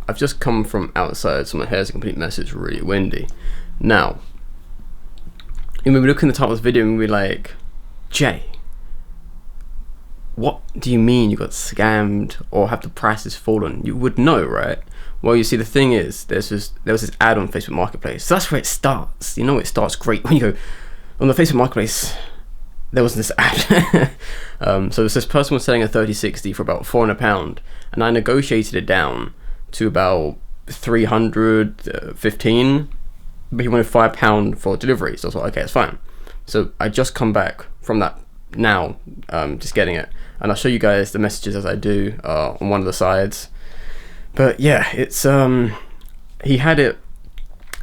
I've just come from outside, so my hair's a complete mess. It's really windy. Now, when we look in the title of this video and we're like, Jay, what do you mean you got scammed or have the prices fallen? You would know, right? Well, you see, the thing is, there was this ad on Facebook Marketplace. So that's where it starts. You know, it starts great when you go on the Facebook Marketplace. There was this ad. So this person was selling a 3060 for about £400, and I negotiated it down to about 315, but he wanted £5 for delivery. So I was like, okay, it's fine. So I just come back from that now, just getting it, and I'll show you guys the messages as I do on one of the sides. But yeah, it's he had a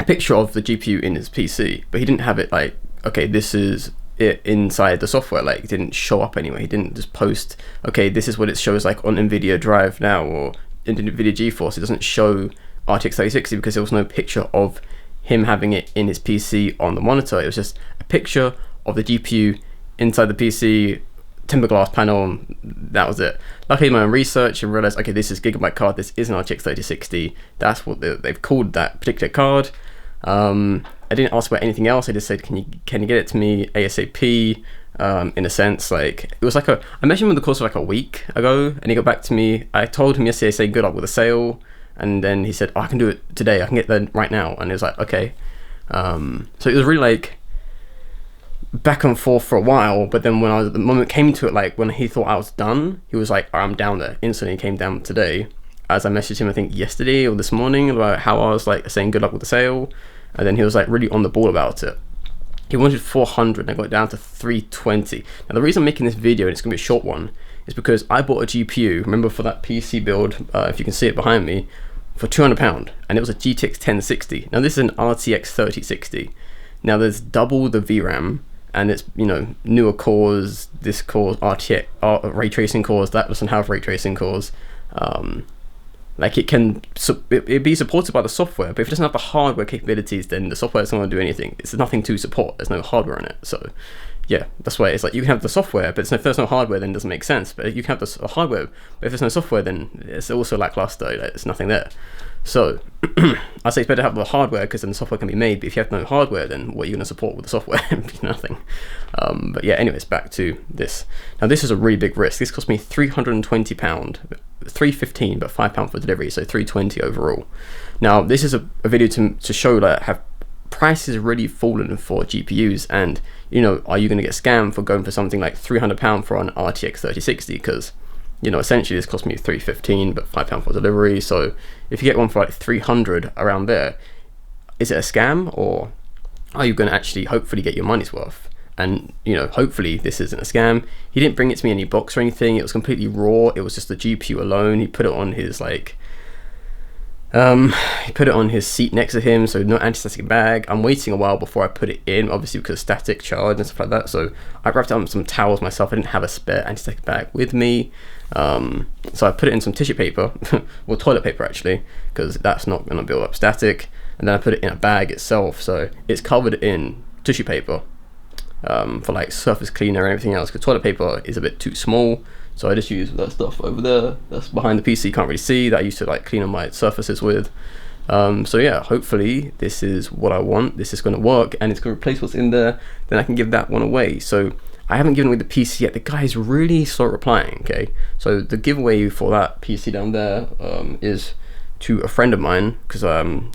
picture of the GPU in his PC, but he didn't have it like, okay, this is it inside the software. Like, it didn't show up anyway. He didn't just post, okay, this is what it shows like on Nvidia Drive now, or in Nvidia GeForce. It doesn't show RTX 3060 because there was no picture of him having it in his PC on the monitor. It was just a picture of the GPU inside the PC, timber glass panel. That was it. Luckily, my own research and realized, okay, this is Gigabyte card. This is an RTX 3060. That's what they've called that particular card. I didn't ask about anything else. I just said, can you get it to me ASAP? In a sense, like, it was like I mentioned him in the course of like a week ago, and he got back to me. I told him yesterday, saying good luck with the sale, and then he said, oh, I can do it today. I can get there right now. And it was like, okay. So it was really like back and forth for a while, but then when the moment came to it, like when he thought I was done, he was like, oh, I'm down there. Instantly came down today, as I messaged him I think yesterday or this morning about how I was like saying good luck with the sale, and then he was like really on the ball about it. He wanted 400 and I got it down to 320. Now the reason I'm making this video, and it's gonna be a short one, is because I bought a GPU, remember, for that PC build, if you can see it behind me, for £200, and it was a GTX 1060. Now this is an RTX 3060. Now there's double the VRAM, and it's, you know, newer cores, this core RTX ray tracing cores, that doesn't have ray tracing cores. Like, it'd be supported by the software, but if it doesn't have the hardware capabilities, then the software isn't going to do anything. It's nothing to support. There's no hardware in it. So yeah, that's why it's like, you can have the software, but if there's no hardware, then it doesn't make sense. But you can have the hardware, but if there's no software, then it's also lackluster. Like, there's nothing there. So I say it's better to have the hardware, because then the software can be made. But if you have no hardware, then what are you going to support with the software? Nothing. But yeah, anyways, back to this. Now this is a really big risk. This cost me £320, £315, but £5 for delivery, so £320 overall. Now this is a video to show that have prices really fallen for GPUs, and you know, are you going to get scammed for going for something like £300 for an RTX 3060? Because, you know, essentially this cost me £315, but £5 for delivery. So if you get one for like 300 around there, is it a scam, or are you going to actually hopefully get your money's worth? And, you know, hopefully this isn't a scam. He didn't bring it to me in any box or anything. It was completely raw. It was just the GPU alone. He put it on his like he put it on his seat next to him, so no anti-static bag. I'm waiting a while before I put it in, obviously because of static charge and stuff like that. So I wrapped it up in some towels myself. I didn't have a spare anti-static bag with me, so I put it in some tissue paper, or toilet paper actually, because that's not going to build up static. And then I put it in a bag itself, so it's covered in tissue paper, for like surface cleaner and everything else, because toilet paper is a bit too small. So I just use that stuff over there, that's behind the PC, you can't really see, that I used to like clean on my surfaces with. So yeah, hopefully this is what I want. This is going to work, and it's going to replace what's in there. Then I can give that one away. So I haven't given away the PC yet. The guy is really slow replying. Okay, so the giveaway for that PC down there is to a friend of mine, because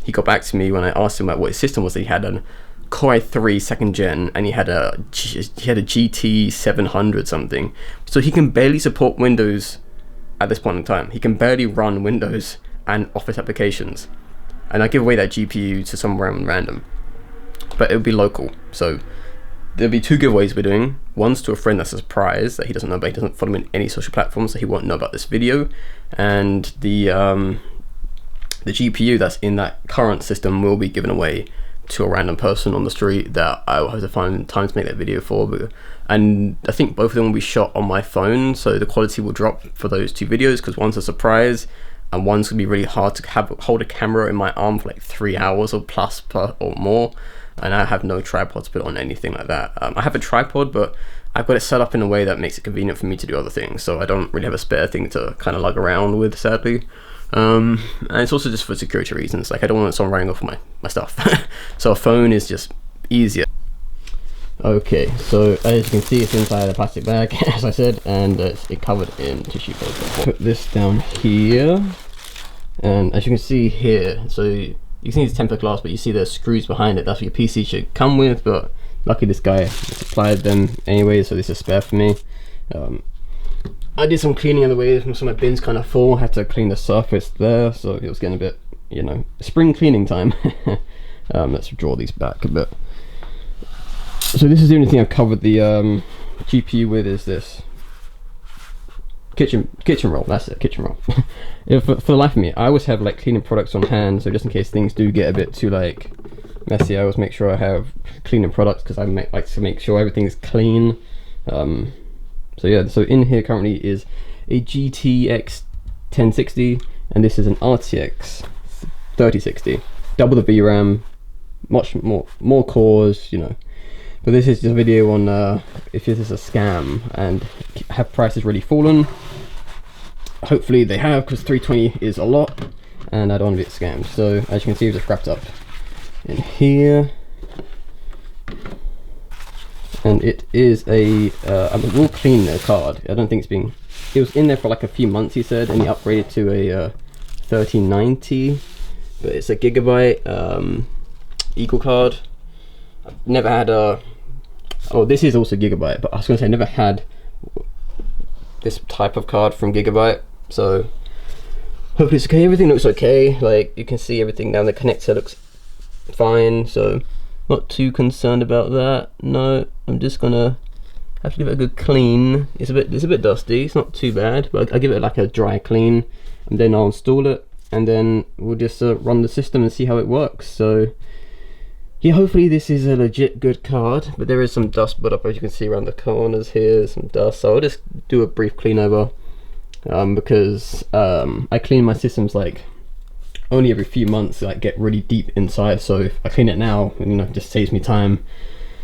he got back to me when I asked him like what his system was. That he had an Core i3 2nd gen, and he had a GT 700 something, so he can barely support Windows at this point in time. He can barely run Windows and Office applications, and I give away that GPU to someone random, but it'll be local. So there'll be two giveaways we're doing. One's to a friend that's a surprise that he doesn't know about. He doesn't follow me in any social platforms, so he won't know about this video. And the GPU that's in that current system will be given away to a random person on the street that I will have to find time to make that video for. And I think both of them will be shot on my phone, so the quality will drop for those two videos, because one's a surprise and one's gonna be really hard to hold a camera in my arm for like 3 hours or plus or more, and I have no tripod to put on anything like that. I have a tripod, but I've got it set up in a way that makes it convenient for me to do other things, so I don't really have a spare thing to kind of lug around with, sadly. And it's also just for security reasons. Like I don't want someone running off my stuff. So a phone is just easier. Okay, so as you can see, it's inside a plastic bag, as I said, and it's covered in tissue paper. Put this down here, and as you can see here, so you can see it's tempered glass, but you see there's screws behind it. That's what your PC should come with, but luckily this guy supplied them anyway, so this is spare for me. I did some cleaning on the way. Some of my bins kind of full. I had to clean the surface there, so it was getting a bit, you know, spring cleaning time. Let's draw these back a bit. So this is the only thing I've covered the GPU with, is this kitchen roll. That's it, kitchen roll. For the life of me, I always have like cleaning products on hand, so just in case things do get a bit too like messy, I always make sure I have cleaning products, because I like to make sure everything's clean. So yeah, so in here currently is a GTX 1060, and this is an RTX 3060. Double the VRAM, much more cores, you know. But this is just a video on if this is a scam and have prices really fallen. Hopefully they have, because 320 is a lot and I don't want to be scammed. So as you can see, it's just wrapped up in here, and it is a I will clean the card. I don't think it's been, it was in there for like a few months, he said, and he upgraded to a 1390, but it's a gigabyte equal card. I've never had a, oh, this is also gigabyte, but I was going to say I never had this type of card from Gigabyte, so hopefully it's okay. Everything looks okay, like you can see everything down the connector looks fine, so not too concerned about that. No, I'm just gonna have to give it a good clean. It's a bit dusty, it's not too bad, but I'll give it like a dry clean, and then I'll install it, and then we'll just run the system and see how it works. So yeah, hopefully this is a legit good card, but there is some dust built up, as you can see around the corners here, some dust, so I'll just do a brief clean over, because I clean my systems like only every few months, like get really deep inside, so if I clean it now, you know, it just saves me time.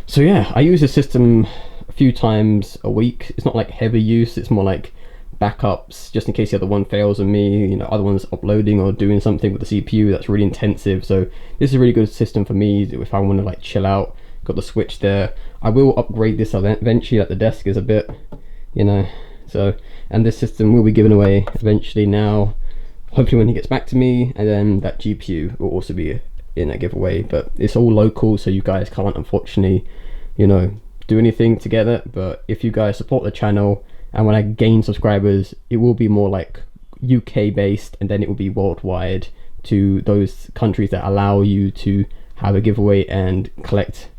So yeah, I use the system a few times a week. It's not like heavy use, it's more like backups, just in case the other one fails on me, you know, other one's uploading or doing something with the CPU that's really intensive. So this is a really good system for me if I want to like chill out. Got the switch there. I will upgrade this eventually, like the desk is a bit, you know, so, and this system will be given away eventually now, hopefully when he gets back to me, and then that GPU will also be in a giveaway, but it's all local, so you guys can't unfortunately, you know, do anything to get it. But if you guys support the channel, and when I gain subscribers, it will be more like UK based, and then it will be worldwide to those countries that allow you to have a giveaway and collect.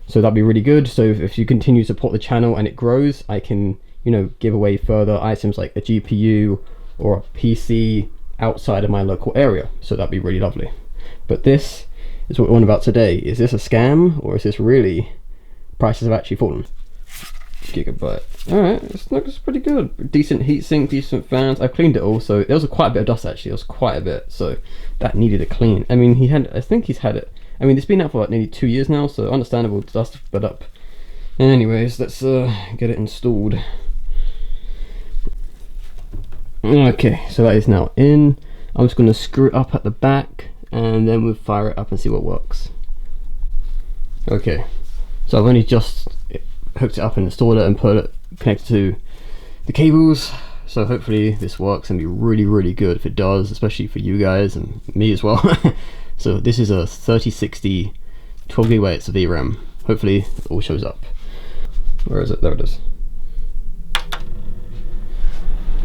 So that'd be really good. So if you continue to support the channel and it grows, I can, you know, give away further items like a GPU or a PC outside of my local area. So that'd be really lovely. But this is what we're on about today. Is this a scam, or is this really prices have actually fallen? Gigabyte. Alright, it looks pretty good. Decent heatsink, decent fans. I've cleaned it all, so there was quite a bit of dust actually. There was quite a bit, so that needed a clean. I mean, I think he's had it, I mean, it's been out for like nearly 2 years now, so understandable dust built up. And anyways, let's get it installed. Okay, so that is now in. I'm just going to screw it up at the back, and then we'll fire it up and see what works. Okay, so I've only just hooked it up and installed it and put it connected to the cables, so hopefully this works and be really good if it does, especially for you guys and me as well. So this is a 3060 12 GB of VRAM. Hopefully it all shows up. Where is it? There it is.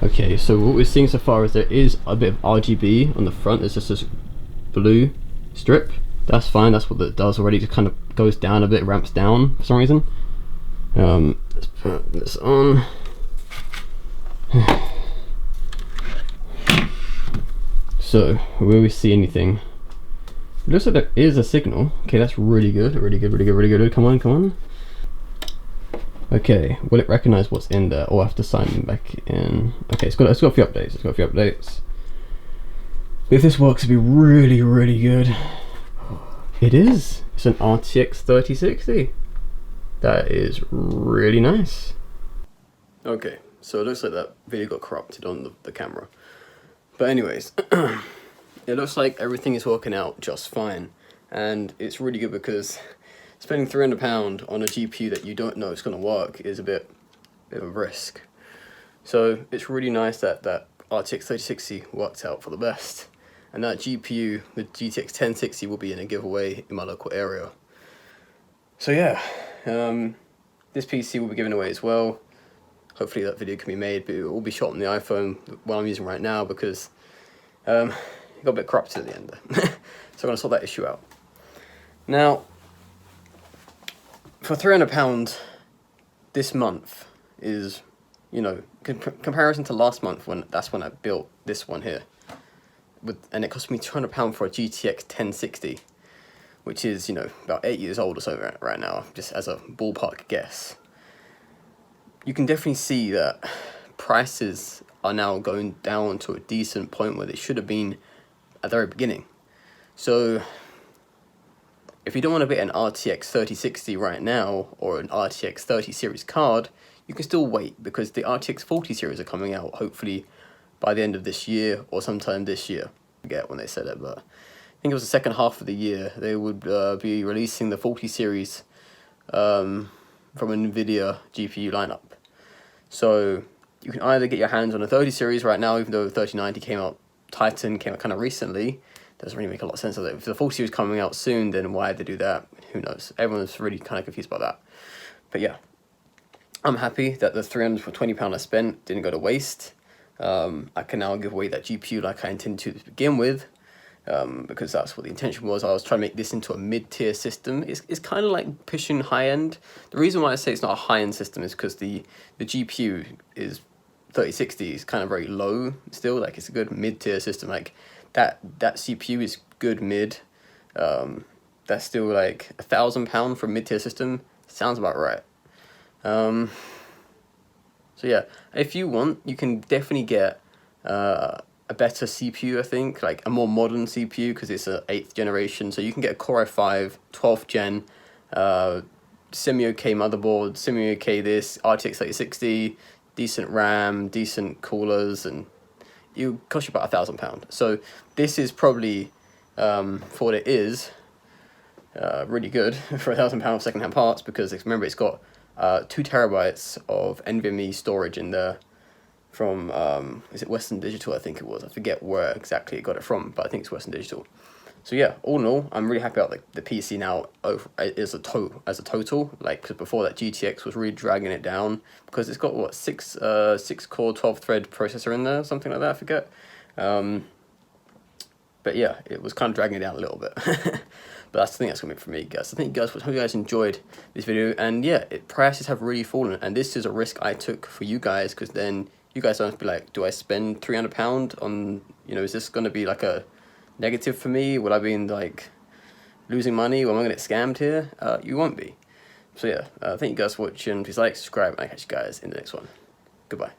Okay, so what we're seeing so far is there is a bit of RGB on the front. There's just this blue strip. That's fine, that's what it does already. It just kind of goes down a bit, ramps down for some reason. Let's put this on. So, will we see anything? It looks like there is a signal. Okay, that's really good, really good. Come on. Okay, will it recognize what's in there, or I have to sign back in? Okay, it's got a few updates. If this works, it'd be really good. It is. It's an RTX 3060. That is really nice. Okay, so it looks like that video got corrupted on the camera. But anyways, it looks like everything is working out just fine, and it's really good because spending £300 on a GPU that you don't know is going to work is a bit of a risk. So it's really nice that that RTX 3060 worked out for the best, and that GPU, the GTX 1060, will be in a giveaway in my local area. So yeah, this PC will be given away as well. Hopefully that video can be made, but it will be shot on the iPhone, what I'm using right now, because it got a bit corrupted at the end there. So I'm going to sort that issue out. Now, for £300 this month is, you know, comparison to last month when I built this one here, and it cost me £200 for a GTX 1060, which is, you know, about 8 years old or so right now, just as a ballpark guess. You can definitely see that prices are now going down to a decent point where they should have been at the very beginning. So if you don't want to get an RTX 3060 right now or an RTX 30 series card, you can still wait, because the RTX 40 series are coming out hopefully by the end of this year or sometime this year. I forget when they said it, but I think it was the second half of the year they would be releasing the 40 series from a Nvidia GPU lineup. So you can either get your hands on a 30 series right now, even though the 3090 Titan came out kind of recently. Doesn't really make a lot of sense of it. If the 40 series coming out soon, then why did they do that? Who knows? Everyone's really kind of confused about that. But yeah, I'm happy that the £320 I spent didn't go to waste. I can now give away that GPU like I intended to begin with, because that's what the intention was. I was trying to make this into a mid-tier system. It's kind of like pushing high-end. The reason why I say it's not a high-end system is because the GPU is 3060 is kind of very low still. Like, it's a good mid-tier system. Like that CPU is good mid. That's still like £1,000 for a mid-tier system. Sounds about right. So yeah, if you want, you can definitely get a better CPU, I think, like a more modern CPU, because it's an 8th generation. So you can get a Core i5 12th gen, semi-okay motherboard, semi-okay this, RTX 3060, decent RAM, decent coolers, and it will cost you about £1,000. So this is probably, for what it is, really good for £1,000 second-hand parts, because remember, it's got 2 terabytes of NVMe storage in there from, is it Western Digital? I think it was. I forget where exactly it got it from, but I think it's Western Digital. So yeah, all in all, I'm really happy about the PC now as a total. Like, because before that, GTX was really dragging it down, because it's got what, 6 core 12 thread processor in there, something like that. I forget. But yeah, it was kind of dragging it down a little bit. But that's the thing that's going to be for me, guys. So thank you guys for, hope you guys enjoyed this video. And yeah, prices have really fallen, and this is a risk I took for you guys, because then you guys don't have to be like, do I spend £300 on, you know, is this going to be like a negative for me? Will I be in like losing money? Am I going to get scammed here? You won't be. So yeah, thank you guys for watching. Please like, subscribe, and I'll catch you guys in the next one. Goodbye.